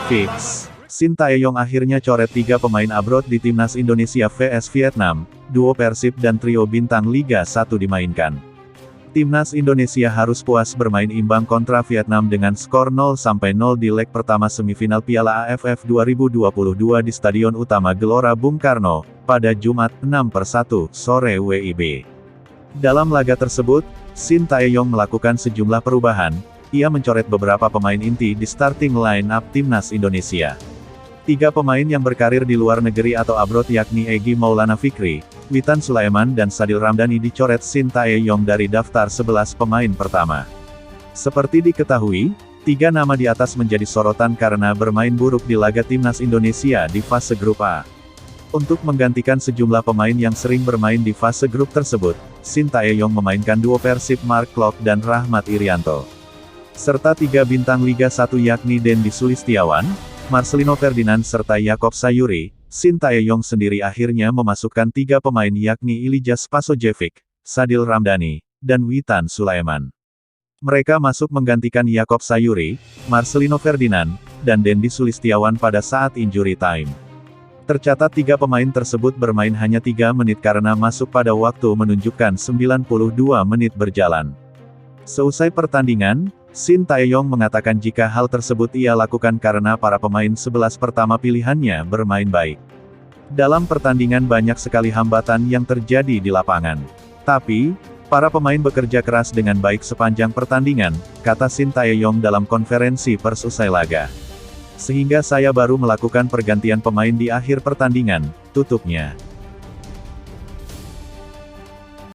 Fix. Shin Tae-yong akhirnya coret 3 pemain abroad di Timnas Indonesia vs Vietnam, duo Persib dan trio bintang Liga 1 dimainkan. Timnas Indonesia harus puas bermain imbang kontra Vietnam dengan skor 0-0 di leg pertama semifinal Piala AFF 2022 di Stadion Utama Gelora Bung Karno, pada Jumat, 6/1, sore WIB. Dalam laga tersebut, Shin Tae-yong melakukan sejumlah perubahan. Ia mencoret beberapa pemain inti di starting line-up Timnas Indonesia. 3 pemain yang berkarir di luar negeri atau abroad yakni Egy Maulana Fikri, Witan Sulaiman dan Sadil Ramdhani dicoret Shin Tae-yong dari daftar 11 pemain pertama. Seperti diketahui, 3 nama di atas menjadi sorotan karena bermain buruk di laga Timnas Indonesia di fase grup A. Untuk menggantikan sejumlah pemain yang sering bermain di fase grup tersebut, Shin Tae-yong memainkan duo Persib Mark Klok dan Rahmat Irianto. Serta 3 bintang Liga 1 yakni Dendi Sulistiawan, Marcelino Ferdinand serta Yakob Sayuri. Shin Tae-yong sendiri akhirnya memasukkan 3 pemain yakni Ilijah Spasojevic, Sadil Ramdhani, dan Witan Sulaiman. Mereka masuk menggantikan Yakob Sayuri, Marcelino Ferdinand, dan Dendi Sulistiawan pada saat injury time. Tercatat 3 pemain tersebut bermain hanya 3 menit karena masuk pada waktu menunjukkan 92 menit berjalan. Seusai pertandingan, Shin Tae-yong mengatakan jika hal tersebut ia lakukan karena para pemain 11 pertama pilihannya bermain baik. Dalam pertandingan banyak sekali hambatan yang terjadi di lapangan. Tapi, para pemain bekerja keras dengan baik sepanjang pertandingan, kata Shin Tae-yong dalam konferensi pers usai laga. Sehingga saya baru melakukan pergantian pemain di akhir pertandingan, tutupnya.